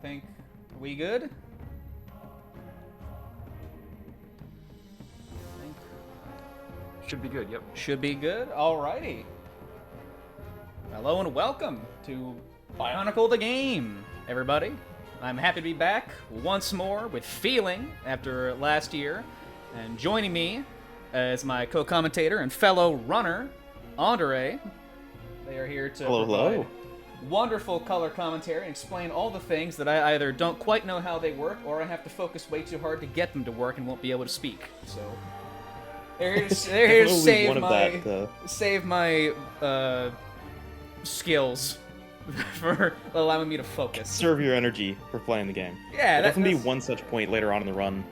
think, are we good? I think Should be good, yep. should be good. Alrighty. Hello and welcome to Bionicle the game, everybody. I'm happy to be back once more with feeling after last year, and joining me as my co-commentator and fellow runner, Andre. They are here to provide wonderful color commentary and explain all the things that I either don't quite know how they work, or I have to focus way too hard to get them to work and won't be able to speak. So they're here to save my skills for allowing me to focus. Serve your energy for playing the game. Yeah, there'll definitely be one such point later on in the run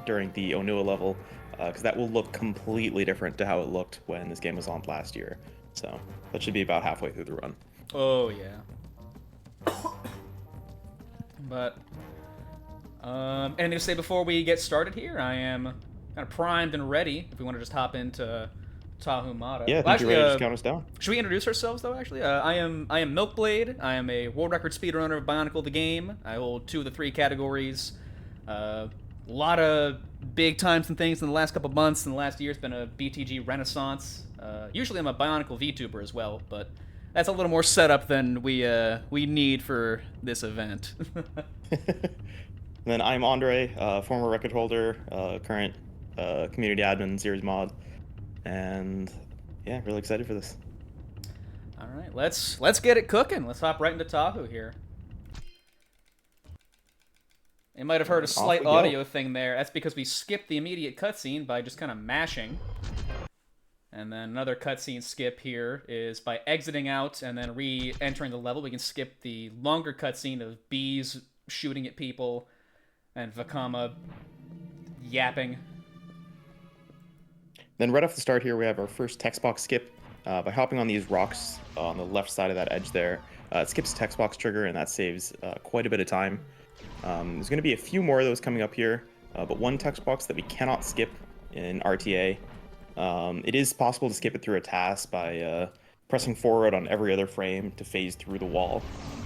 during the Onua level, because that will look completely different to how it looked when this game was on last year. So that should be about halfway through the run. Oh yeah. But anything to say before we get started here? I am kind of primed and ready. If we want to just hop into Tahumata. Yeah, I think you're ready to just count us down. Should we introduce ourselves though? Actually, I am Milkblade. I am a world record speedrunner of Bionicle the game. I hold 2 of the 3 categories. A lot of big times and things in the last couple months. In the last year, it's been a BTG renaissance. Usually, I'm a Bionicle VTuber as well, but that's a little more setup than we need for this event. Then I'm Andre, former record holder, current community admin, series mod, and yeah, really excited for this. All right, let's get it cooking. Let's hop right into Tahu here. You might have heard a slight audio thing there. That's because we skipped the immediate cutscene by just kind of mashing. And then another cutscene skip here is by exiting out and then re-entering the level. We can skip the longer cutscene of bees shooting at people and Vakama yapping. Then right off the start here, we have our first text box skip. By hopping on these rocks on the left side of that edge there, it skips text box trigger, and that saves quite a bit of time. There's going to be a few more of those coming up here, but one text box that we cannot skip in RTA. It is possible to skip it through a task by pressing forward on every other frame to phase through the wall,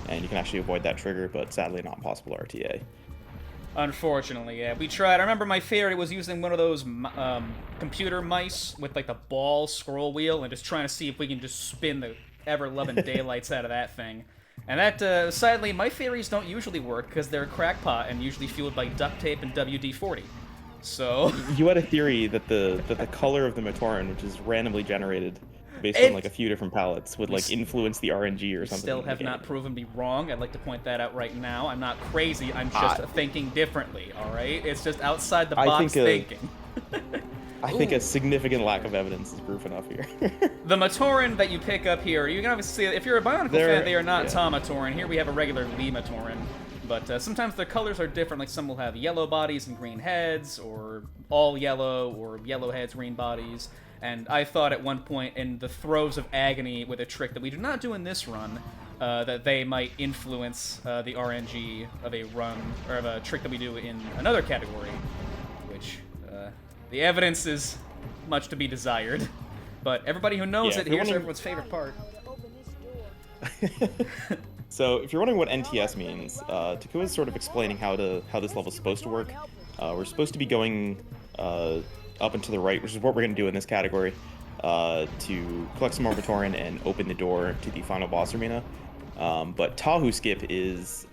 and you can actually avoid that trigger, but sadly not possible RTA. Unfortunately, yeah. We tried. I remember my favorite was using one of those computer mice with like the ball scroll wheel and just trying to see if we can just spin the ever-loving daylights out of that thing. And that, sadly, my theories don't usually work because they're crackpot and usually fueled by duct tape and WD-40. So you had a theory that the color of the Matoran, which is randomly generated based on like a few different palettes, would like influence the RNG or something. Still have not proven me wrong. I'd like to point that out right now. I'm not crazy. I'm just thinking differently. All right, it's just outside the box thinking. I think a significant lack of evidence is proof enough here. The Matoran that you pick up here, you can obviously see if you're a Bionicle fan, they are not Ta Matoran. Here we have a regular Lee Matoran. But sometimes their colors are different, like some will have yellow bodies and green heads, or all yellow, or yellow heads, green bodies. And I thought at one point, in the throes of agony with a trick that we do not do in this run, that they might influence the RNG of a run, or of a trick that we do in another category, which the evidence is much to be desired. But everybody who knows it, here's everyone's favorite part. So, if you're wondering what NTS means, Takua is sort of explaining how this level is supposed to work. We're supposed to be going up and to the right, which is what we're going to do in this category, to collect some more Matoran and open the door to the final boss arena. But Tahu skip is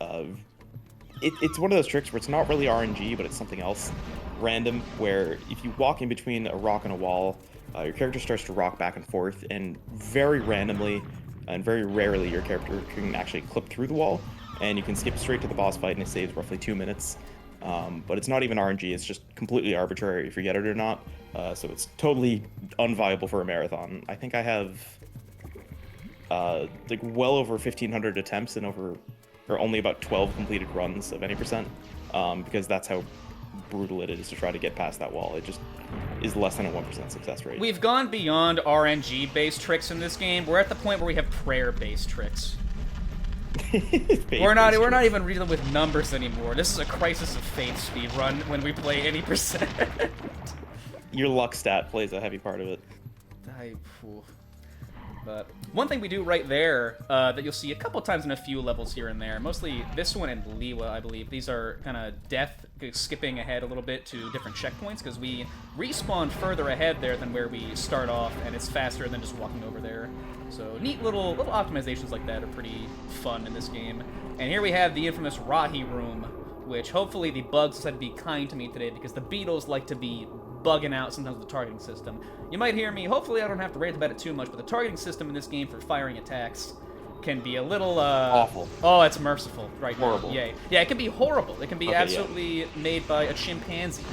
it's one of those tricks where it's not really RNG, but it's something else random, where if you walk in between a rock and a wall, your character starts to rock back and forth, and very randomly and very rarely your character can actually clip through the wall, and you can skip straight to the boss fight, and it saves roughly 2 minutes. But it's not even RNG, it's just completely arbitrary if you get it or not, so it's totally unviable for a marathon. I think I have like well over 1,500 attempts and only about 12 completed runs of any percent, because that's how brutal it is to try to get past that wall. It just is less than a 1% success rate. We've gone beyond RNG-based tricks in this game. We're at the point where we have prayer-based tricks. We're not even reading with numbers anymore. This is a Crisis of Faith speedrun when we play any percent. Your luck stat plays a heavy part of it. But one thing we do right there that you'll see a couple times in a few levels here and there, mostly this one and Liwa, I believe. These are kind of death, skipping ahead a little bit to different checkpoints, because we respawn further ahead there than where we start off, and it's faster than just walking over there. So neat little optimizations like that are pretty fun in this game. And here we have the infamous Rahi room, which hopefully the bugs decided to be kind to me today, because the beetles like to be bugging out sometimes with the targeting system. You might hear me, hopefully I don't have to rant about it too much, but the targeting system in this game for firing attacks can be a little, awful. Oh, it's merciful right Horrible. now. Yay. Yeah, it can be horrible. It can be Okay, absolutely made by a chimpanzee.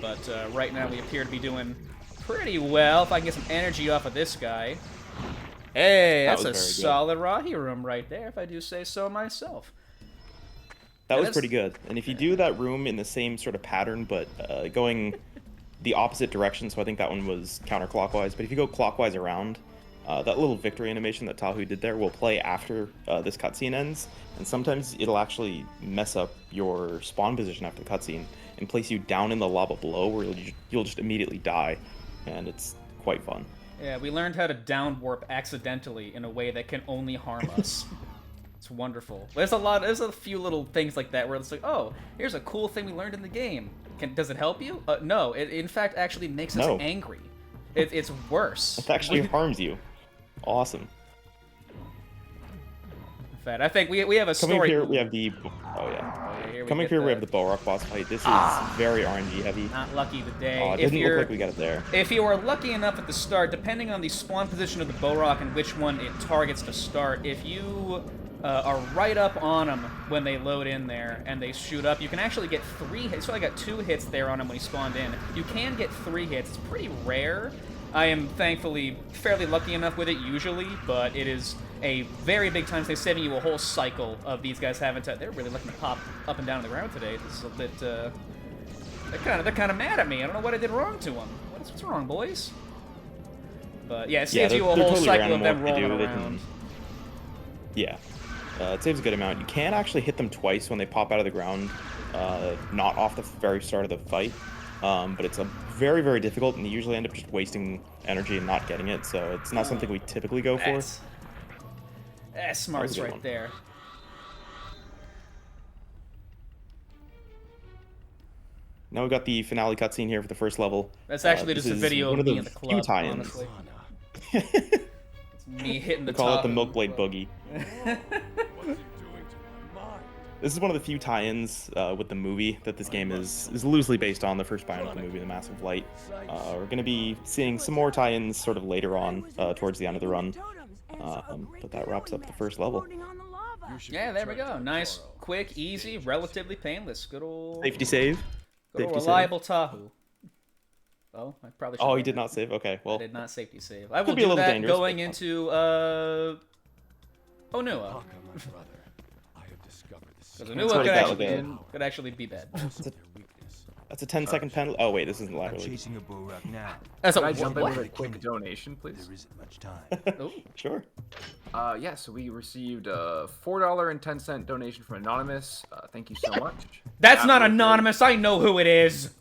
But right now we appear to be doing pretty well. If I can get some energy off of this guy. Hey, that's a solid Rahi room right there, if I do say so myself. That was pretty good. And if you do that room in the same sort of pattern, but going the opposite direction, so I think that one was counterclockwise, but if you go clockwise around, that little victory animation that Tahu did there will play after this cutscene ends, and sometimes it'll actually mess up your spawn position after the cutscene and place you down in the lava below, where you'll just immediately die, and it's quite fun. Yeah, we learned how to down warp accidentally in a way that can only harm us. It's wonderful. There's a few little things like that where it's like, oh, here's a cool thing we learned in the game. Does it help you? No, it in fact actually makes us angry. It's worse. It actually harms you. Awesome. In fact, I think we have a story. Coming here, we have the Coming here, we have the Balrog boss fight. This is very RNG heavy. Not lucky today. Oh, it didn't look like we got it there. If you are lucky enough at the start, depending on the spawn position of the Balrog and which one it targets to start, if you are right up on them when they load in there and they shoot up, you can actually get 3 hits. So I got 2 hits there on him when he spawned in. You can get 3 hits. It's pretty rare. I am thankfully fairly lucky enough with it usually, but it is a very big time. They're saving you a whole cycle of these guys having to. They're really looking to pop up and down on the ground today. This is a bit. They're kind of mad at me. I don't know what I did wrong to them. What's wrong, boys? But yeah, it saves you a whole totally cycle of them rolling around. It saves a good amount. You can actually hit them twice when they pop out of the ground, not off the very start of the fight. But it's a very, very difficult, and you usually end up just wasting energy and not getting it, so it's not something we typically go for. That's smarts right there. Now we've got the finale cutscene here for the first level. That's actually just a video of me in the club, few tie-ins. honestly. It's me hitting the top. We call it the Milkblade Boogie. This is one of the few tie-ins with the movie that this game is loosely based on, the first Bionicle movie, The Massive Light. We're going to be seeing some more tie-ins sort of later on towards the end of the run. But that wraps up the first level. Yeah, there we go. Nice, quick, easy, relatively painless. Good old... Safety save. Good old reliable Tahu. Oh, I probably should. Oh, he did not save? Okay, well... I did not safety save. I will do that going into, Onua. Because Onua could actually be bad. That's a 10-second penalty. Oh wait, this isn't live. Can I jump in with a quick donation, please? There isn't much time. Oh. Sure. Yeah, so we received a $4.10 donation from Anonymous. Thank you so much. That's not anonymous. I know who it is.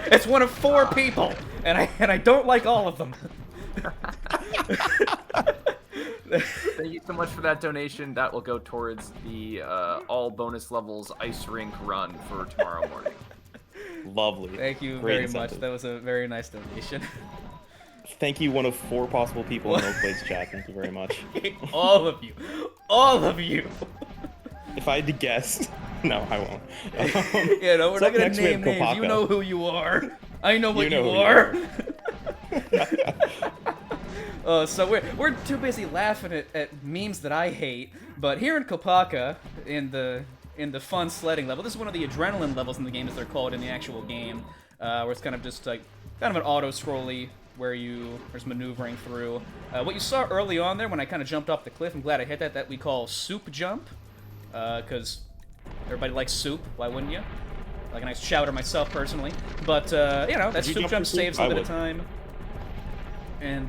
It's one of 4 people, and I don't like all of them. Thank you so much for that donation. That will go towards the all bonus levels ice rink run for tomorrow morning. Lovely. Thank you very much. That was a very nice donation. Thank you, one of 4 possible people in Milkblade's chat. Thank you very much. All of you. All of you. If I had to guess... No, I won't. Yeah, no, we're not going to name names. You know who you are. I know what you are. So we're too busy laughing at memes that I hate, but here in Kopaka, in the fun sledding level, this is one of the adrenaline levels in the game, as they're called in the actual game, where it's kind of just like kind of an auto-scrolly where there's maneuvering through. What you saw early on there when I kind of jumped off the cliff, I'm glad I hit that we call soup jump, because everybody likes soup. Why wouldn't you? Like a nice chowder myself personally, but you know, that soup jump saves a bit of time. And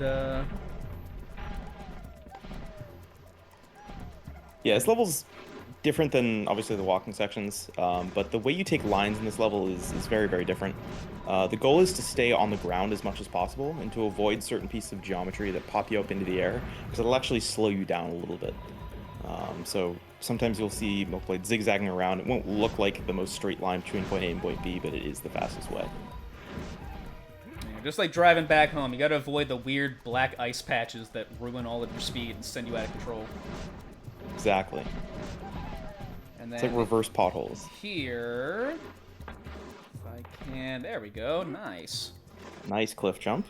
yeah, this level's different than obviously the walking sections, but the way you take lines in this level is very, very different. The goal is to stay on the ground as much as possible and to avoid certain pieces of geometry that pop you up into the air, because it'll actually slow you down a little bit. So sometimes you'll see Milkblade zigzagging around. It won't look like the most straight line between point A and point B, but it is the fastest way. Yeah, just like driving back home, you gotta avoid the weird black ice patches that ruin all of your speed and send you out of control. Exactly. And then It's like reverse potholes. Here, if I can, there we go, nice. Nice cliff jump.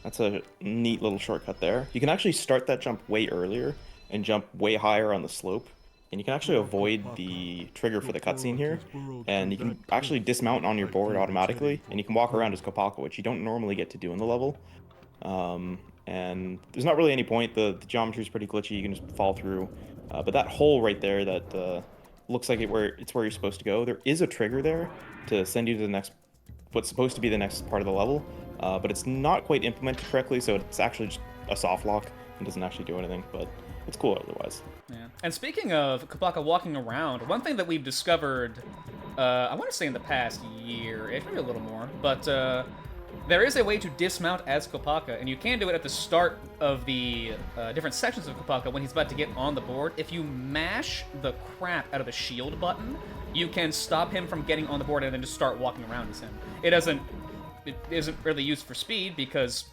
That's a neat little shortcut there. You can actually start that jump way earlier and jump way higher on the slope. And you can actually avoid the trigger for the cutscene here. And you can actually dismount on your board automatically. And you can walk around as Kopaka, which you don't normally get to do in the level. And there's not really any point. The geometry is pretty glitchy. You can just fall through. But that hole right there that looks like it's where you're supposed to go. There is a trigger there to send you to the next, what's supposed to be the next part of the level. But it's not quite implemented correctly, so it's actually just a soft lock and doesn't actually do anything. But it's cool otherwise. Yeah. And speaking of Kopaka walking around, one thing that we've discovered, I want to say in the past year, maybe a little more, but there is a way to dismount as Kopaka, and you can do it at the start of the different sections of Kopaka when he's about to get on the board. If you mash the crap out of the shield button, you can stop him from getting on the board and then just start walking around as him. It isn't really used for speed because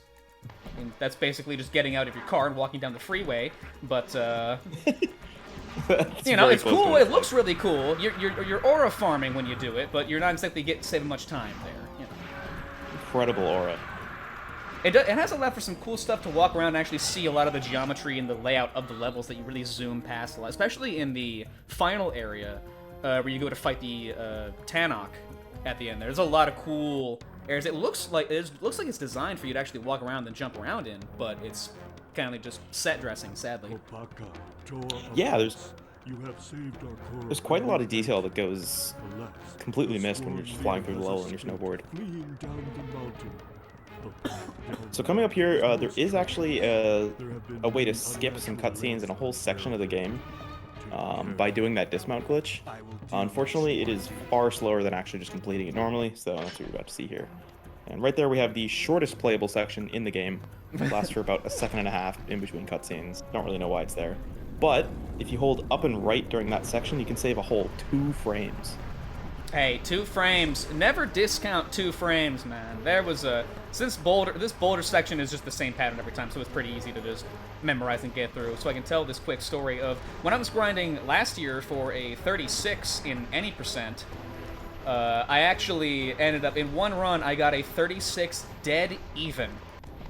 I mean, that's basically just getting out of your car and walking down the freeway, but, you know, it's cool, it looks really cool. You're aura farming when you do it, but you're not exactly saving much time there, you know. Incredible aura. It has allowed for some cool stuff to walk around and actually see a lot of the geometry and the layout of the levels that you really zoom past a lot, especially in the final area, where you go to fight the Tannock at the end. There's a lot of cool areas. It looks like it's designed for you to actually walk around and jump around in, but it's kind of just set dressing, sadly. Yeah, there's quite a lot of detail that goes completely missed when you're just flying through the level on your snowboard. So coming up here, there is actually a way to skip some cutscenes and a whole section of the game by doing that dismount glitch. Unfortunately, it is far slower than actually just completing it normally, so that's what you're about to see here. And right there we have the shortest playable section in the game. It lasts for about a second and a half in between cutscenes. Don't really know why it's there. But if you hold up and right during that section, you can save a whole 2 frames. Hey, 2 frames. Never discount 2 frames, man. There was this boulder section is just the same pattern every time, so it's pretty easy to just memorize and get through. So I can tell this quick story of when I was grinding last year for a 36 in any percent. I actually ended up in one run. I got a 36 dead even.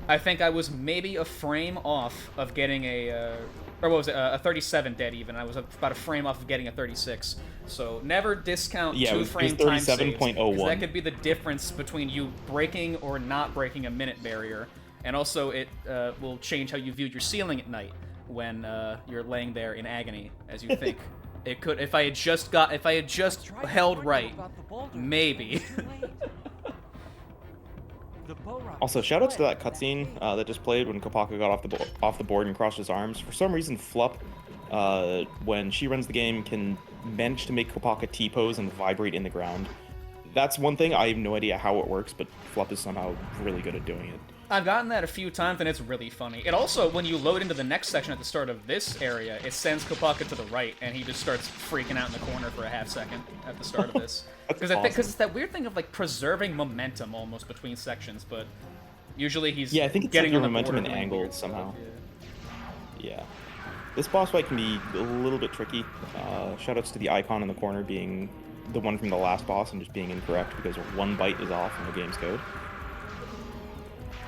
I think I was maybe a frame off of getting a. Or what was it? A 37 dead even. I was about a frame off of getting a 36. So never discount 2 frame time saves. 37.01. That could be the difference between you breaking or not breaking a minute barrier. And also it will change how you view your ceiling at night when you're laying there in agony as you think. It could, if I had just held right, maybe. Also, shoutouts to that cutscene that just played when Kopaka got off the board and crossed his arms. For some reason, Flup, when she runs the game, can manage to make Kopaka T-pose and vibrate in the ground. That's one thing. I have no idea how it works, but Flup is somehow really good at doing it. I've gotten that a few times, and it's really funny. It also, when you load into the next section at the start of this area, it sends Kopaka to the right, and he just starts freaking out in the corner for a half second at the start of this. Because awesome. It's that weird thing of like preserving momentum almost between sections, but usually he's I think it's getting like your on the momentum board and doing angle weird somehow. stuff, Yeah. This boss fight can be a little bit tricky. Shoutouts to the icon in the corner being the one from the last boss and just being incorrect because 1 byte is off in the game's code.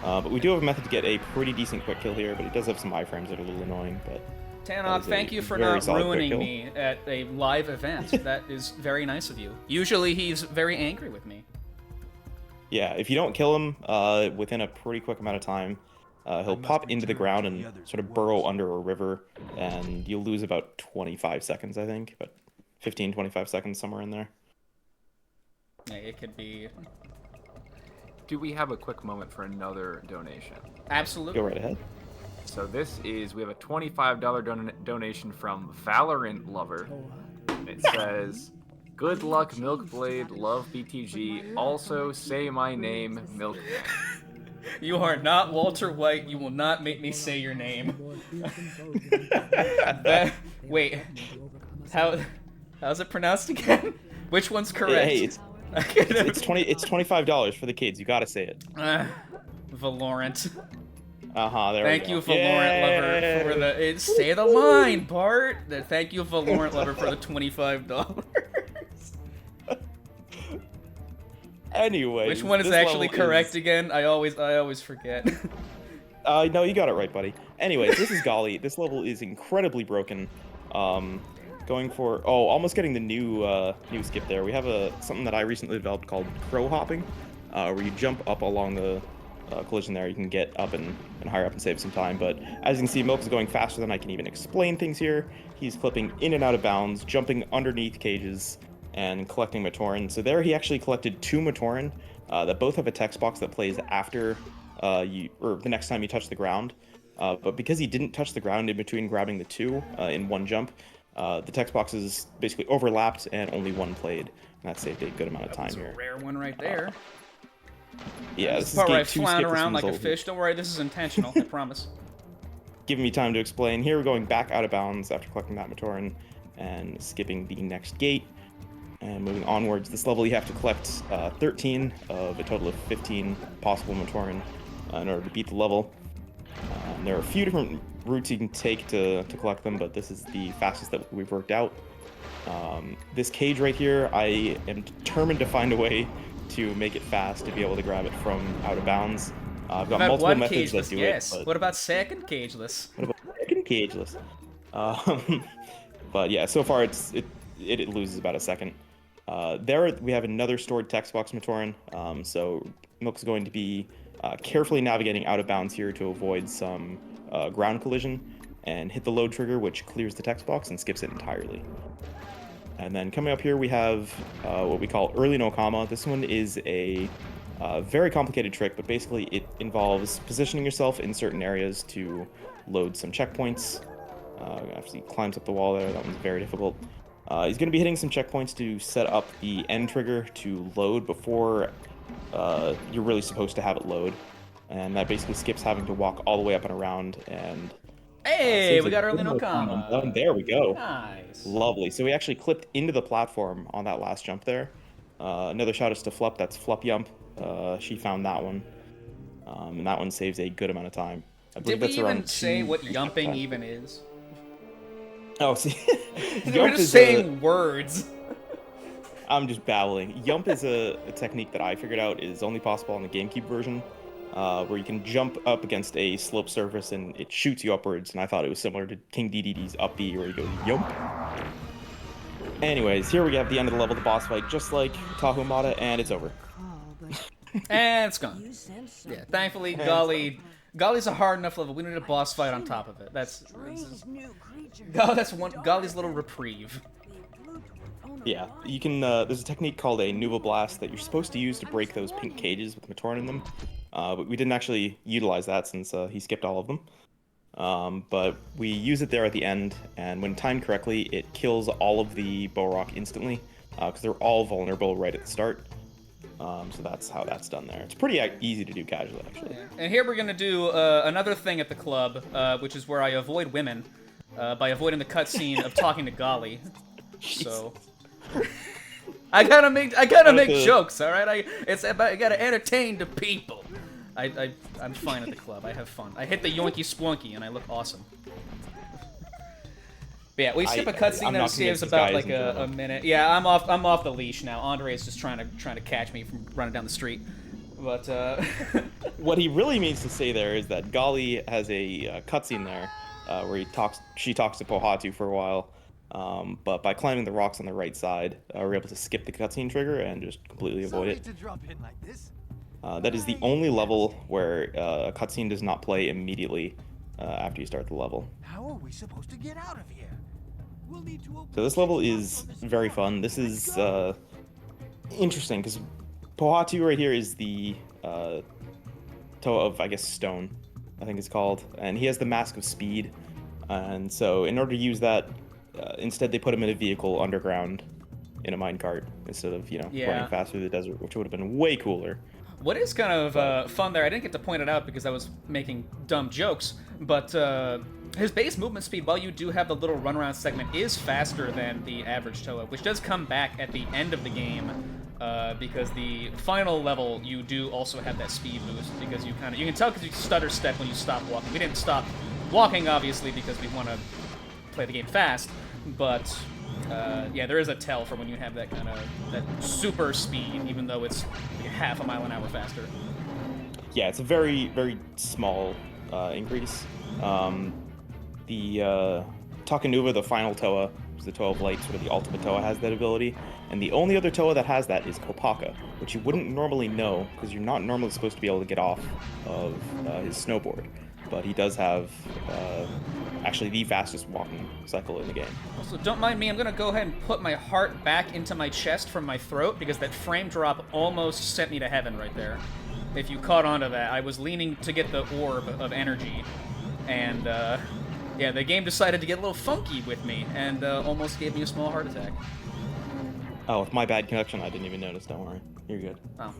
But we do have a method to get a pretty decent quick kill here, but it does have some iframes that are a little annoying. But Tannock, thank you for not ruining me at a live event. That is very nice of you. Usually he's very angry with me. Yeah, if you don't kill him within a pretty quick amount of time, he'll pop into the ground and sort of burrow under a river, and you'll lose about 25 seconds, I think, but 15, 25 seconds, somewhere in there. Yeah, it could be... Do we have a quick moment for another donation? Absolutely. Go right ahead. So we have a $25 donation from Valorant Lover. it says, "Good luck, Milkblade. Love BTG. Also, say my name, Milkman." You are not Walter White. You will not make me say your name. Wait, how's it pronounced again? Which one's correct? Hey, it's $25 for the kids. You gotta say it. Valorant. There Thank we you, go. Valorant Lover, for the say the line, Bart. Thank you, Valorant Lover, for the $25. Anyway, which one is actually correct again? I always forget. No, you got it right, buddy. Anyways, this is Golly. This level is incredibly broken. Going for almost getting the new skip there. We have something that I recently developed called crow hopping, where you jump up along the collision there. You can get up and higher up and save some time. But as you can see, Milk is going faster than I can even explain things here. He's clipping in and out of bounds, jumping underneath cages, and collecting Matoran. So there he actually collected 2 Matoran that both have a text box that plays after the next time you touch the ground. But because he didn't touch the ground in between grabbing the 2 in one jump, the text boxes basically overlapped and only one played. And that saved a good amount of time here. A rare one right there. Yeah, this is part where I fly around like a fish. Don't worry, this is intentional. I promise. Giving me time to explain. Here we're going back out of bounds after collecting that Matoran and skipping the next gate. And moving onwards, this level you have to collect 13 of a total of 15 possible Matoran in order to beat the level. There are a few different routes you can take to collect them, but this is the fastest that we've worked out. This cage right here, I am determined to find a way to make it fast to be able to grab it from out of bounds. I've got multiple methods that do it. But what about second cageless? What about second cageless? But yeah, so far it loses about a second. There we have another stored text box Matoran, so Milk's going to be carefully navigating out of bounds here to avoid some ground collision, and hit the load trigger, which clears the text box and skips it entirely. And then coming up here we have what we call early no comma. This one is a very complicated trick, but basically it involves positioning yourself in certain areas to load some checkpoints. After he climbs up the wall there, that one's very difficult. He's going to be hitting some checkpoints to set up the end trigger to load before you're really supposed to have it load. And that basically skips having to walk all the way up and around. And hey, we got early no comma. There we go. Nice. Lovely. So we actually clipped into the platform on that last jump there. Another shout out to Flup. That's Flup Yump. She found that one. And that one saves a good amount of time. Did we even say what yumping even is? Oh, see, we're just saying words. I'm just babbling. Yump is a technique that I figured out is only possible on the GameCube version, where you can jump up against a slope surface and it shoots you upwards. And I thought it was similar to King DDD's up B, where you go yump. Anyways, here we have the end of the level, the boss fight, just like Tahumata, and it's over. And it's gone. Yeah, thankfully, Golly's a hard enough level. We need a boss fight on top of it. That's Golly's little reprieve. Yeah, you can. There's a technique called a Nuva Blast that you're supposed to use to break those pink cages with Matoran in them. But we didn't actually utilize that since he skipped all of them. But we use it there at the end, and when timed correctly, it kills all of the Bow-Rock instantly, because they're all vulnerable right at the start. So that's how that's done there. It's pretty easy to do casually, actually. Yeah. And here we're going to do another thing at the club, which is where I avoid women by avoiding the cutscene of talking to Golly. So I gotta make jokes, all right? I gotta entertain the people. I'm fine at the club. I have fun. I hit the yoinky splunky and I look awesome. But yeah, we skip a cutscene that saves about like a minute. Yeah, I'm off the leash now. Andre is just trying to catch me from running down the street. But what he really means to say there is that Golly has a cutscene there where she talks to Pohatu for a while. But by climbing the rocks on the right side, we're able to skip the cutscene trigger and just completely avoid it. That is the only level where a cutscene does not play immediately after you start the level. How are we supposed to get out of here? We'll need to So this level is very fun. This is interesting because Pohatu right here is the toe of, I guess, stone, I think it's called, and he has the Mask of Speed. And so in order to use that, instead they put him in a vehicle underground in a minecart instead of, you know, running fast through the desert, which would have been way cooler. What is kind of fun there, I didn't get to point it out because I was making dumb jokes, but his base movement speed, while you do have the little runaround segment, is faster than the average Toa, which does come back at the end of the game, because the final level you do also have that speed boost, because you can tell because you stutter step when you stop walking. We didn't stop walking, obviously, because we want to play the game fast, but yeah, there is a tell for when you have that kind of that super speed, even though it's like half a mile an hour faster. Yeah, it's a very, very small increase. The Takanuva, the final Toa, which is the Toa of Light, sort of the ultimate Toa, has that ability. And the only other Toa that has that is Kopaka, which you wouldn't normally know, because you're not normally supposed to be able to get off of his snowboard. But he does have actually the fastest walking cycle in the game. Also, don't mind me, I'm going to go ahead and put my heart back into my chest from my throat, because that frame drop almost sent me to heaven right there. If you caught onto that, I was leaning to get the orb of energy, and yeah, the game decided to get a little funky with me, and almost gave me a small heart attack. Oh, with my bad connection, I didn't even notice, don't worry. You're good. Oh,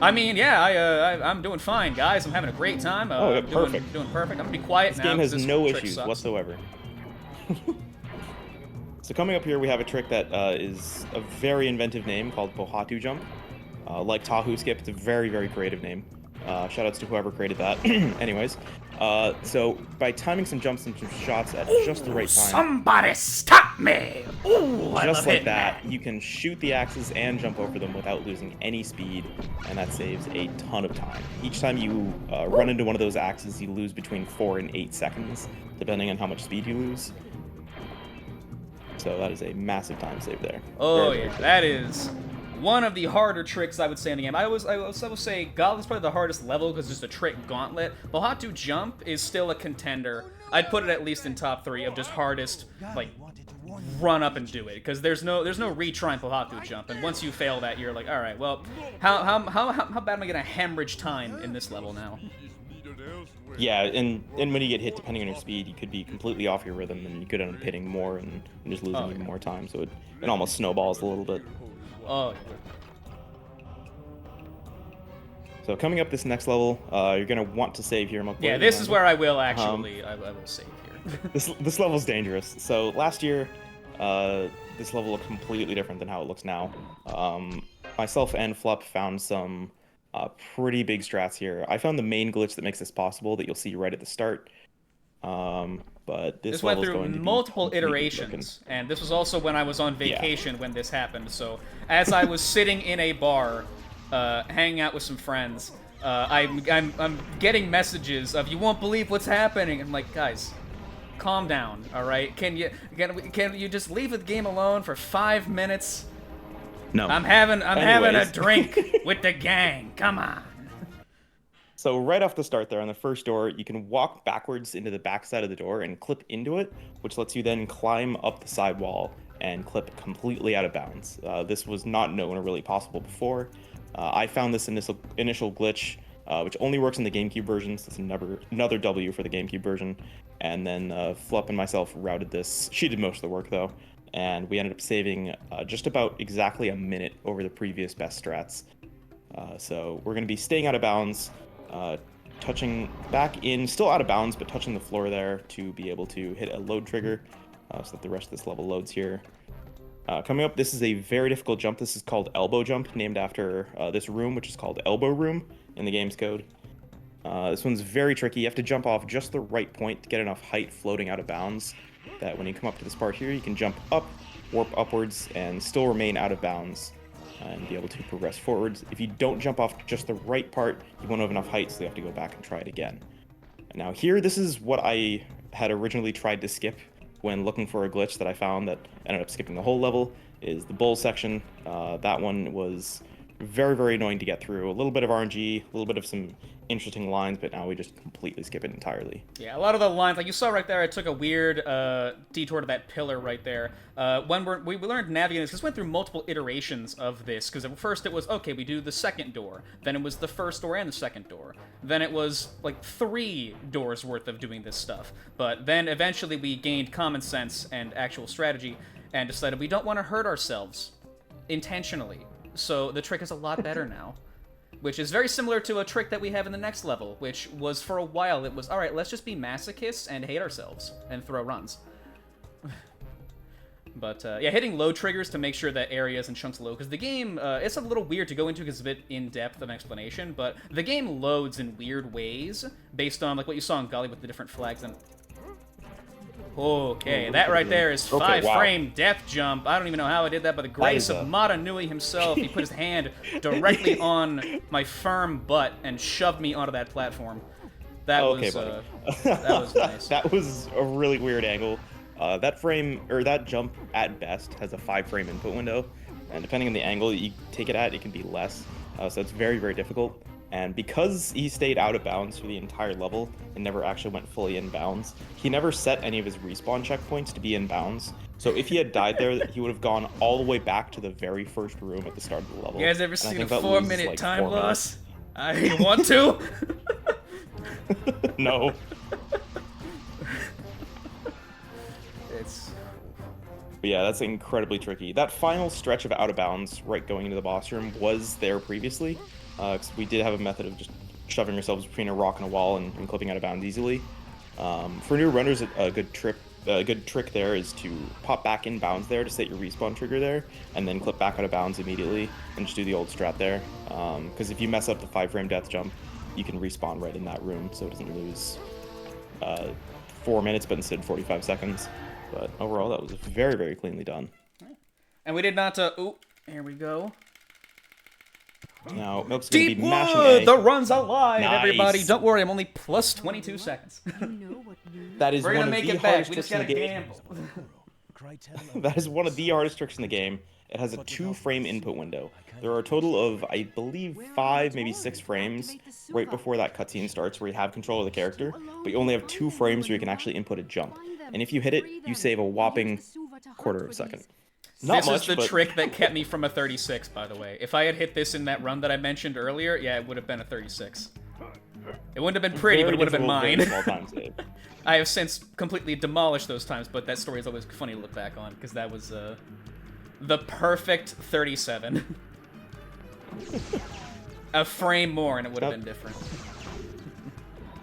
I mean, yeah, I'm doing fine, guys. I'm having a great time. Oh, perfect. Doing perfect. I'm gonna be quiet now. This game has no issues sucks. whatsoever. So coming up here, we have a trick that is a very inventive name called Pohatu Jump. Like Tahu Skip, it's a very, very creative name. Shoutouts to whoever created that. Anyways, so by timing some jumps and some shots at just the right time, Somebody stop me! Ooh, just like that, you can shoot the axes and jump over them without losing any speed, and that saves a ton of time. Each time you run into one of those axes, you lose between 4 and 8 seconds, depending on how much speed you lose. So that is a massive time save there. Oh yeah, that is one of the harder tricks I would say in the game. I would say Gauntlet's probably the hardest level because it's just a trick gauntlet. Pohatu Jump is still a contender. I'd put it at least in top 3 of just hardest, like, run up and do it, because there's no retrying Pohatu Jump, and once you fail that, you're like, all right, well, how bad am I gonna hemorrhage time in this level now? Yeah, and when you get hit, depending on your speed, you could be completely off your rhythm, and you could end up hitting more and just losing even more time. So it almost snowballs a little bit. Oh. So coming up this next level, you're gonna want to save here. Yeah, this is where I will actually I will save here. This level's dangerous. So last year, this level looked completely different than how it looks now. Myself and Flup found some pretty big strats here. I found the main glitch that makes this possible that you'll see right at the start. But this went level's through going to be multiple iterations, and this was also when I was on vacation when this happened. So as I was sitting in a bar, hanging out with some friends, I'm getting messages of, "You won't believe what's happening." I'm like, guys, calm down, all right? Can you just leave the game alone for 5 minutes? No. I'm having a drink with the gang. Come on. So right off the start there on the first door, you can walk backwards into the back side of the door and clip into it, which lets you then climb up the side wall and clip completely out of bounds. This was not known or really possible before. I found this initial glitch, which only works in the GameCube version, so it's another W for the GameCube version. And then Flup and myself routed this. She did most of the work though, and we ended up saving just about exactly a minute over the previous best strats. So we're going to be staying out of bounds, touching back in, still out of bounds, but touching the floor there to be able to hit a load trigger so that the rest of this level loads here. Coming up, this is a very difficult jump. This is called Elbow Jump, named after this room, which is called Elbow Room in the game's code. This one's very tricky. You have to jump off just the right point to get enough height floating out of bounds that when you come up to this part here, you can jump up, warp upwards, and still remain out of bounds and be able to progress forwards. If you don't jump off just the right part, you won't have enough height, so you have to go back and try it again. And now here, this is what I had originally tried to skip when looking for a glitch that I found that ended up skipping the whole level, is the bowl section. That one was very, very annoying to get through. A little bit of RNG, a little bit of some interesting lines, but now we just completely skip it entirely. Yeah, a lot of the lines, like you saw right there, I took a weird detour to that pillar right there. When we learned navigating this, because we went through multiple iterations of this, because at first it was, okay, we do the second door, then it was the first door and the second door, then it was like 3 doors worth of doing this stuff, but then eventually we gained common sense and actual strategy, and decided we don't want to hurt ourselves intentionally. So the trick is a lot better now, which is very similar to a trick that we have in the next level, which was for a while, it was, all right, let's just be masochists and hate ourselves and throw runs. But yeah, hitting load triggers to make sure that areas and chunks load, because the game, it's a little weird to go into because it's a bit in-depth of an explanation, but the game loads in weird ways based on like what you saw in Golly with the different flags and... Okay, that right there is 5-frame death jump. I don't even know how I did that, but the grace of Mata Nui himself, he put his hand directly on my firm butt and shoved me onto that platform. That was that was nice. That was a really weird angle. That jump at best has a 5-frame input window, and depending on the angle you take it at, it can be less. So it's very, very difficult. And because he stayed out of bounds for the entire level and never actually went fully in bounds, he never set any of his respawn checkpoints to be in bounds. So if he had died there, he would have gone all the way back to the very first room at the start of the level. You guys ever seen a 4-minute time loss? I want to. No. But yeah, that's incredibly tricky. That final stretch of out of bounds, right going into the boss room, was there previously. Because we did have a method of just shoving ourselves between a rock and a wall and clipping out of bounds easily. For new runners, a good trick there is to pop back in bounds there to set your respawn trigger there, and then clip back out of bounds immediately, and just do the old strat there. Because if you mess up the 5-frame death jump, you can respawn right in that room, so it doesn't lose 4 minutes, but instead 45 seconds. But overall, that was very, very cleanly done. And we did not, ooh, here we go. Now, Milk's going to be mashing Deepwood! A. The run's alive, Nice. everybody. Don't worry, I'm only plus 22 seconds. That is We're one gonna of make the it back. hardest We just tricks in gotta the game. gamble. That is one of the hardest tricks in the game. It has a 2-frame input window. There are a total of, I believe, 5, maybe 6 frames right before that cutscene starts where you have control of the character, but you only have 2 frames where you can actually input a jump. And if you hit it, you save a whopping quarter of a second. This is the trick that kept me from a 36, by the way. If I had hit this in that run that I mentioned earlier, yeah, it would have been a 36. It wouldn't have been pretty, but it would have been mine. I have since completely demolished those times, but that story is always funny to look back on, because that was the perfect 37. A frame more, and it would have been different.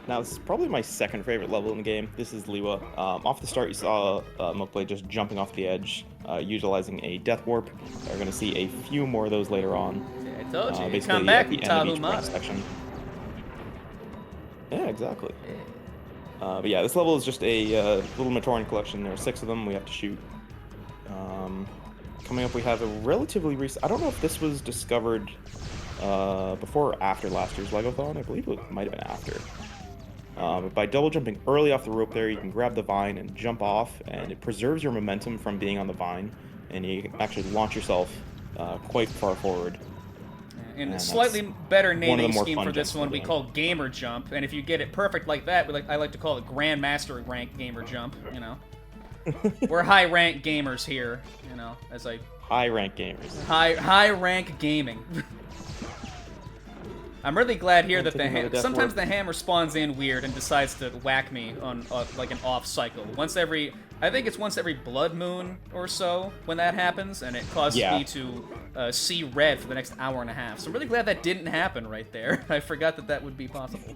Now, this is probably my second favorite level in the game. This is Liwa. Off the start, you saw Milkblade just jumping off the edge, utilizing a death warp. We're going to see a few more of those later on. I told you, basically come back, at the end of each Tahuma. section. Yeah, exactly. But yeah, this level is just a little Matoran collection. There are 6 of them we have to shoot. Coming up, we have a relatively recent... I don't know if this was discovered before or after last year's LEGOthon. I believe it might have been after. But by double jumping early off the rope there, you can grab the vine and jump off, and it preserves your momentum from being on the vine, and you can actually launch yourself quite far forward. And a slightly better naming scheme for this one we game. call Gamer Jump, and if you get it perfect like that, I like to call it Grandmaster rank Gamer Jump, you know. We're high rank gamers here, you know, as I... High rank gamers. High rank gaming. I'm really glad here that sometimes the hammer spawns in weird and decides to whack me on like an off cycle. I think it's once every blood moon or so when that happens, and it causes me to see red for the next hour and a half. So I'm really glad that didn't happen right there. I forgot that would be possible.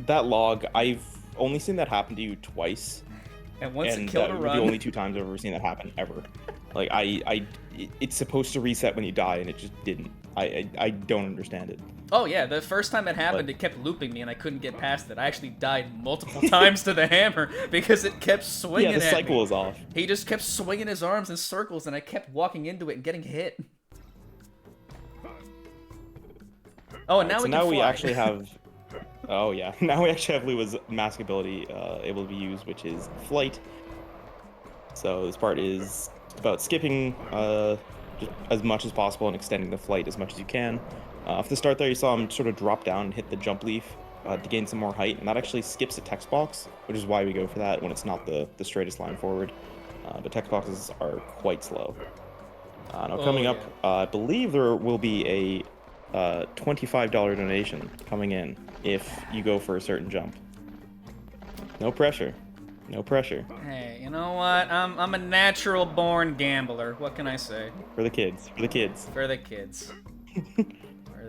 That log, I've only seen that happen to you twice. And once it killed a run. The only 2 times I've ever seen that happen ever. Like it's supposed to reset when you die, and it just didn't. I don't understand it. Oh yeah, the first time it happened, it kept looping me, and I couldn't get past it. I actually died multiple times to the hammer because it kept swinging at me. Yeah, the cycle was off. He just kept swinging his arms in circles, and I kept walking into it and getting hit. Oh, and now we actually have. Oh yeah, now we actually have Liwa's mask ability able to be used, which is flight. So this part is about skipping just as much as possible and extending the flight as much as you can. Off the start there, you saw him sort of drop down and hit the jump leaf to gain some more height, and that actually skips a text box, which is why we go for that when it's not the straightest line forward. But text boxes are quite slow. Now coming up, I believe there will be a $25 donation coming in if you go for a certain jump. No pressure. No pressure. Hey, you know what? I'm a natural born gambler. What can I say? For the kids. For the kids. For the kids.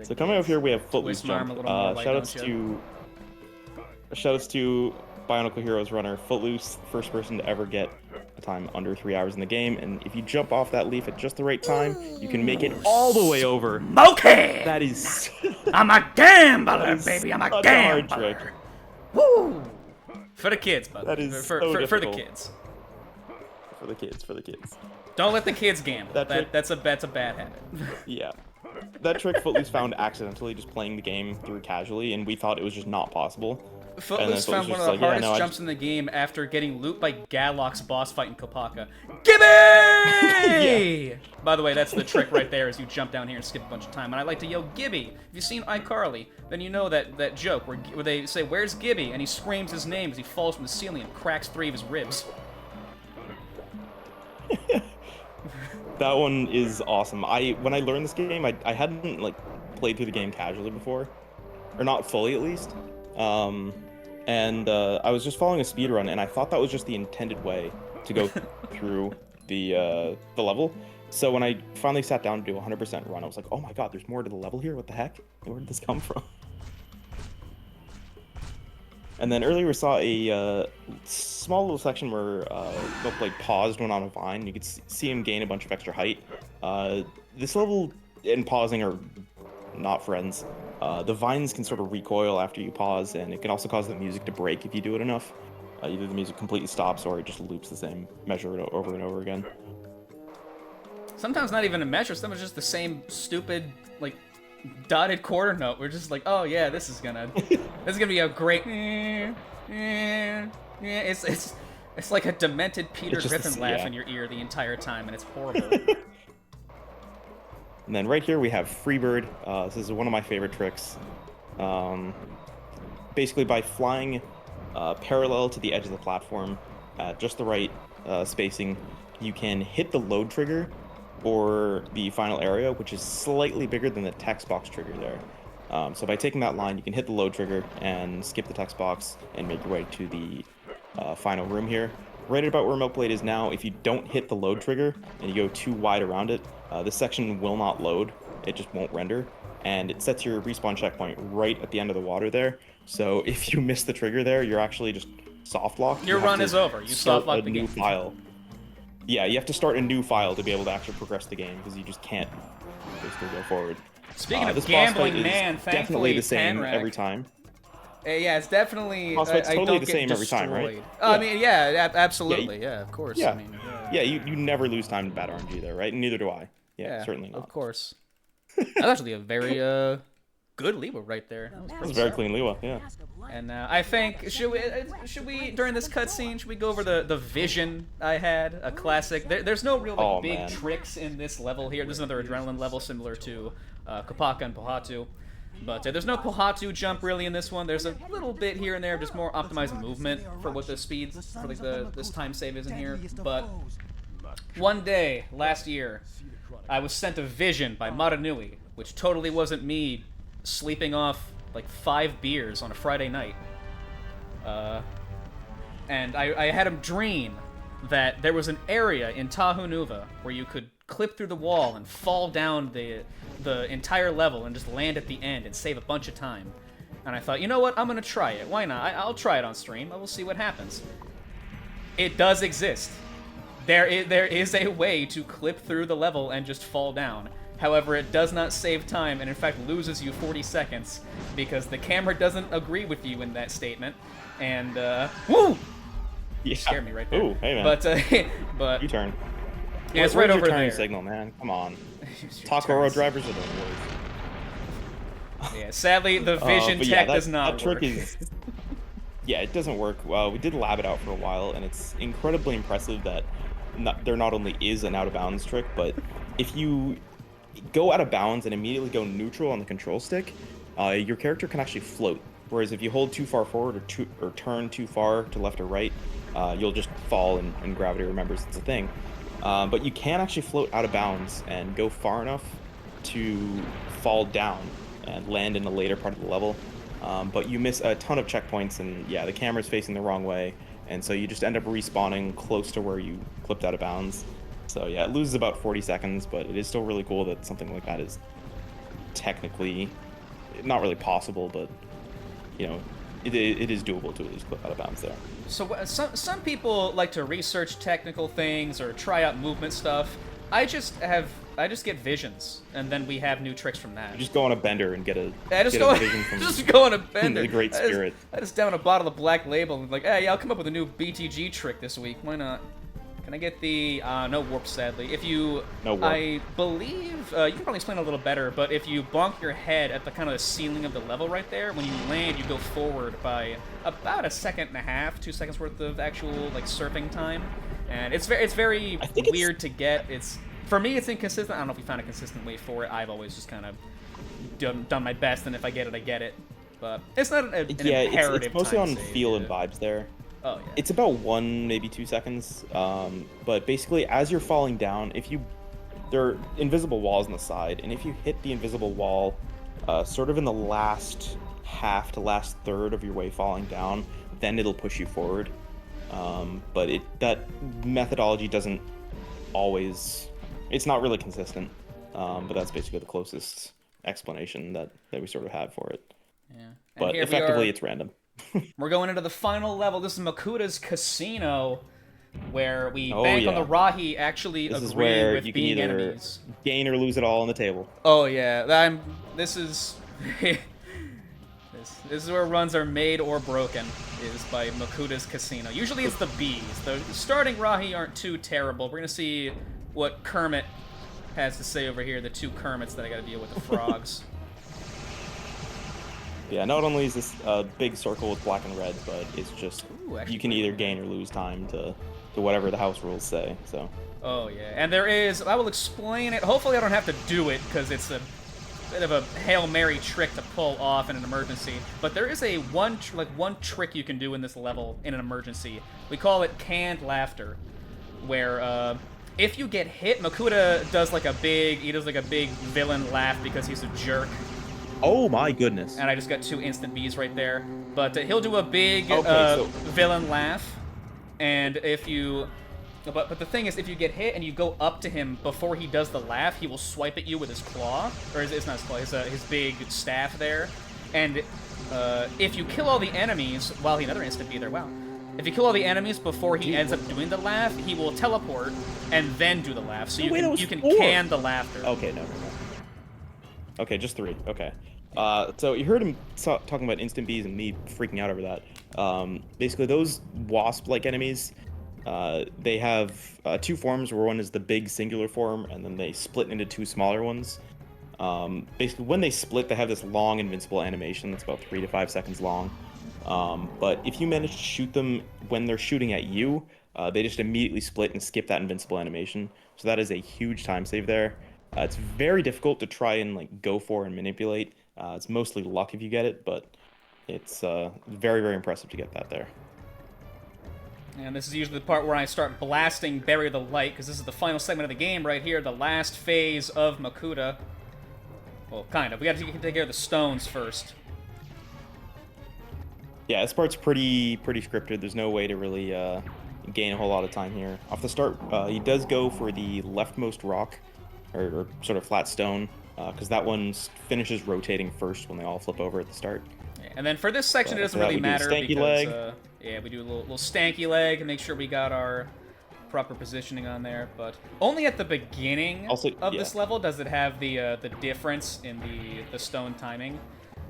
So coming up here, we have Footloose Twist my arm jump. a little more, why Shoutouts don't you? to Bionicle Heroes runner Footloose, first person to ever get a time under 3 hours in the game. And if you jump off that leaf at just the right time, you can make it all the way over. Okay. That is. I'm a gambler, baby. I'm a such gambler. hard trick. Woo! For the kids, bud. That is for so the difficult. kids. For the kids. For the kids. Don't let the kids gamble. That That's a bad habit. Yeah. That trick Footloose found accidentally just playing the game through casually, and we thought it was just not possible. Footloose found one of the hardest jumps in the game after getting looped by Gadlock's boss fight in Kopaka. Gibby! Yeah. By the way, that's the trick right there, is you jump down here and skip a bunch of time. And I like to yell Gibby. If you've seen iCarly, then you know that joke where they say, "Where's Gibby?" and he screams his name as he falls from the ceiling and cracks 3 of his ribs. That one is awesome. When I learned this game, I hadn't like played through the game casually before, or not fully at least. I was just following a speedrun, and I thought that was just the intended way to go through the level. So when I finally sat down to do a 100% run, I was like, oh my god, there's more to the level here? What the heck? Where did this come from? And then earlier we saw a small little section where Milkblade paused when on a vine. You could see him gain a bunch of extra height. This level and pausing are not friends. The vines can sort of recoil after you pause, and it can also cause the music to break if you do it enough. Either the music completely stops or it just loops the same measure over and over again. Sometimes not even a measure, sometimes just the same stupid, like, dotted quarter note. We're just like, oh yeah, this is gonna be a great. It's like a demented Peter Griffin laugh in your ear the entire time, and it's horrible. And then right here we have Freebird. This is one of my favorite tricks. Basically, by flying parallel to the edge of the platform at just the right spacing, you can hit the load trigger or the final area, which is slightly bigger than the text box trigger there. So by taking that line, you can hit the load trigger and skip the text box and make your way to the final room here. Right about where Milkblade is now, if you don't hit the load trigger and you go too wide around it, this section will not load. It just won't render. And it sets your respawn checkpoint right at the end of the water there. So if you miss the trigger there, you're actually just soft locked. Your run is over. You soft lock the game. New file. Yeah, you have to start a new file to be able to actually progress the game, because you just can't basically go forward. Speaking of this gambling, boss fight man, is definitely the same Panrak. every time. Yeah, it's definitely. Boss fight's totally the get same every time, destroyed. right? I mean, yeah, absolutely, Yeah, yeah, of course. Yeah, I mean, you never lose time to bad RNG there, right? And neither do I. Yeah, certainly not. Of course. That's actually a very good Lewa right there. It's a very clean Lewa, yeah. And I think should we during this cutscene should we go over the vision I had, a classic. There's no real big tricks in this level here. This is another adrenaline level similar to Kopaka and Pohatu. But there's no Pohatu jump really in this one. There's a little bit here and there, just more optimized movement for what the speed, for like this time save is in here. But one day last year, I was sent a vision by Maranui, which totally wasn't me sleeping off like 5 beers on a Friday night. And I had him dream that there was an area in Tahunuva where you could clip through the wall and fall down the entire level and just land at the end and save a bunch of time. And I thought, you know what, I'm gonna try it. Why not? I'll try it on stream. I will see what happens. It does exist. There is a way to clip through the level and just fall down. However, it does not save time and in fact loses you 40 seconds because the camera doesn't agree with you in that statement. And woo! You scared me right there. Ooh, hey man. But you turn. Yeah, it's right over there. Signal, man. Come on. Takoro drivers are the worst. Yeah, sadly the vision tech does not that work. Trick is, yeah, it doesn't work. Well, we did lab it out for a while, and it's incredibly impressive that there not only is an out of bounds trick, but if you go out of bounds and immediately go neutral on the control stick, your character can actually float. Whereas if you hold too far forward or turn too far to left or right, you'll just fall and gravity remembers it's a thing. But you can actually float out of bounds and go far enough to fall down and land in a later part of the level. But you miss a ton of checkpoints, and yeah, the camera's facing the wrong way, and so you just end up respawning close to where you clipped out of bounds. So yeah, it loses about 40 seconds, but it is still really cool that something like that is technically not really possible, but you know, it is doable to at least clip out of bounds there. So some people like to research technical things or try out movement stuff. I just get visions, and then we have new tricks from that. You just go on a bender and get a vision from just go on a bender. The Great Spirit. I just down a bottle of Black Label and like, hey, I'll come up with a new BTG trick this week. Why not? Can I get the no warp? Sadly, if you, no warp. I believe you can probably explain a little better. But if you bonk your head at the kind of the ceiling of the level right there, when you land, you go forward by about 1.5 seconds, 2 seconds worth of actual like surfing time, and it's very weird to get. For me, it's inconsistent. I don't know if we found a consistent way for it. I've always just kind of done my best, and if I get it, I get it. But it's not an imperative. It's mostly on save, feel and vibes there. Oh yeah. It's about 1, maybe 2 seconds. But basically, as you're falling down, there are invisible walls on the side, and if you hit the invisible wall, sort of in the last half to last third of your way falling down, then it'll push you forward. But that methodology doesn't always. It's not really consistent. But that's basically the closest explanation that we sort of have for it. Yeah. But effectively, it's random. We're going into the final level. This is Makuta's Casino, where we bank on the Rahi actually this agree with you being can either enemies. Gain or lose it all on the table. Oh yeah, this is this is where runs are made or broken, is by Makuta's Casino. Usually it's the Bs. The starting Rahi aren't too terrible. We're gonna see what Kermit has to say over here. The 2 Kermits that I gotta deal with, the frogs. Yeah, not only is this a big circle with black and red, but it's just you can either gain or lose time to whatever the house rules say. So. Oh yeah, and there is. I will explain it. Hopefully, I don't have to do it because it's a bit of a Hail Mary trick to pull off in an emergency. But there is one trick you can do in this level in an emergency. We call it canned laughter, where if you get hit, Makuta does like a big villain laugh because he's a jerk. Oh my goodness. And I just got 2 instant Bs right there. But he'll do a big villain laugh. And if you... But the thing is, if you get hit and you go up to him before he does the laugh, he will swipe at you with his claw. Or it's not his claw, his big staff there. And if you kill all the enemies... Well, another instant B there, wow. If you kill all the enemies before he ends up doing the laugh, he will teleport and then do the laugh. So you can can the laughter. Okay, no. Okay, just 3. Okay. So you heard him talking about instant Bs and me freaking out over that. Basically, those wasp-like enemies, they have 2 forms, where one is the big singular form, and then they split into 2 smaller ones. Basically, when they split, they have this long invincible animation that's about 3 to 5 seconds long. But if you manage to shoot them when they're shooting at you, they just immediately split and skip that invincible animation. So that is a huge time save there. It's very difficult to try and go for and manipulate. It's mostly luck if you get it, but it's very, very impressive to get that there. And this is usually the part where I start blasting Bury the Light, because this is the final segment of the game right here, the last phase of Makuta. Well, kind of. We got to take care of the stones first. Yeah, this part's pretty scripted. There's no way to really gain a whole lot of time here. Off the start, he does go for the leftmost rock, or sort of flat stone, because that one finishes rotating first when they all flip over at the start. Yeah, and then for this section, it doesn't really matter because yeah, we do a little stanky leg and make sure we got our proper positioning on there. But only at the beginning of this level does it have the difference in the stone timing,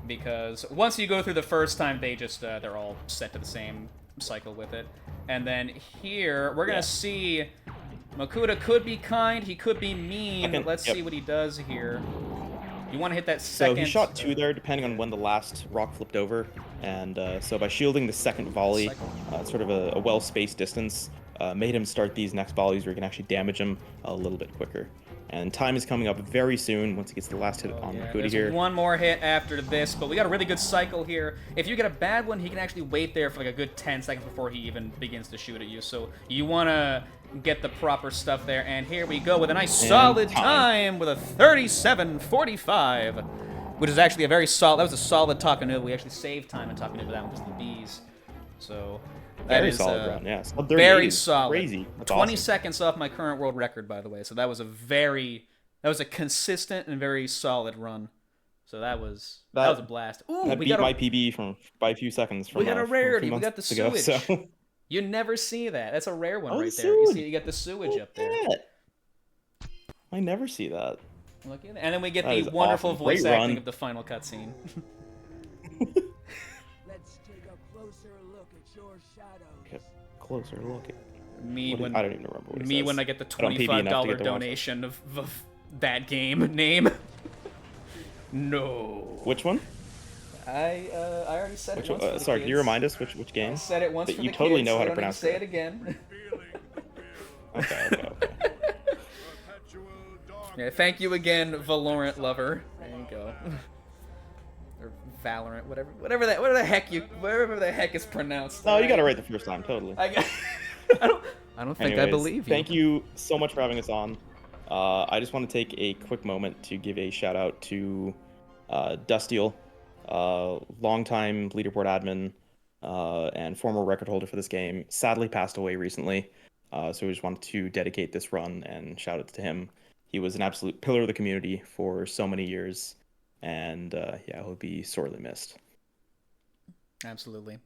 because once you go through the first time, they're all set to the same cycle with it. And then here we're gonna see. Makuta could be kind, he could be mean. Let's see what he does here. You want to hit that second... So he shot 2 there, depending on when the last rock flipped over. And so by shielding the second volley, sort of a well-spaced distance, made him start these next volleys where you can actually damage him a little bit quicker. And time is coming up very soon once he gets the last hit on Makudi There's here. one more hit after this, but we got a really good cycle here. If you get a bad one, he can actually wait there for like a good 10 seconds before he even begins to shoot at you. So you want to get the proper stuff there. And here we go with a nice solid time with a 37:45, which is actually a very solid. That was a solid Takanuva. We actually saved time in Takanuva that one because of the bees. So that Very is solid run, yeah. very solid. Crazy. That's 20 awesome. seconds off my current world record, by the way. So that was a consistent and very solid run. So that was a blast. Ooh, That we beat got my PB by a few seconds. we got a rarity. We got the ago, sewage. so. You never see that. That's a rare one Oh, right the there. You sewage. see, you got the sewage up there. Yeah. I never see that. Look at that. And then we get That the is wonderful awesome. voice Great acting run. of the final cutscene. Let's take a closer look at your shadows. Okay, closer look at Me I don't even remember what he me says. when I get the I don't PB enough to $25 get to watch it. donation of that game name. No. Which one? I already said Which it once. one? For the Sorry, can you kids. remind us which game? I said it once That for you the totally kids, know so how I to don't pronounce need to say it. it again. Okay. Yeah, thank you again, Valorant lover. There you go. Or Valorant, whatever the heck is pronounced. No, you got it right the first time, totally. I don't think I Anyways, believe you. Thank you so much for having us on. I just want to take a quick moment to give a shout out to Dustiel, longtime leaderboard admin and former record holder for this game. Sadly passed away recently, so we just wanted to dedicate this run and shout out to him. He was an absolute pillar of the community for so many years, and yeah, he'll be sorely missed. Absolutely.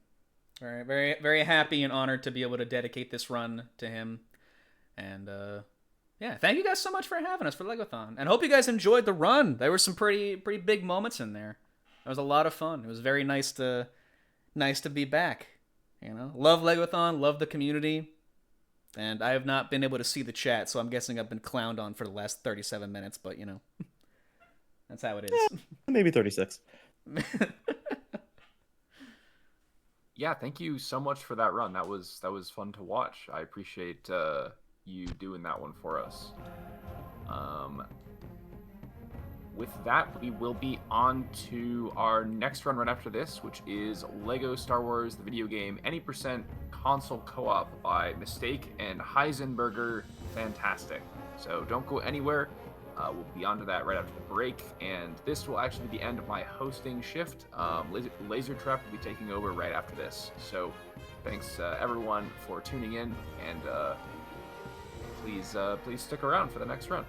Very, very, very happy and honored to be able to dedicate this run to him. And yeah, thank you guys so much for having us for LEGOthon. And hope you guys enjoyed the run. There were some pretty big moments in there. It was a lot of fun. It was very nice to be back. You know, love LEGOthon, love the community. And I have not been able to see the chat, so I'm guessing I've been clowned on for the last 37 minutes, but you know, that's how it is. Maybe 36. Yeah, thank you so much for that run. That was fun to watch. I appreciate you doing that one for us. With that, we will be on to our next run right after this, which is LEGO Star Wars, the video game, Any % console co-op by Mistake and Heisenberger. Fantastic. So don't go anywhere. We'll be on to that right after the break, and this will actually be the end of my hosting shift. Laser Trap will be taking over right after this. So thanks everyone for tuning in, and please stick around for the next run.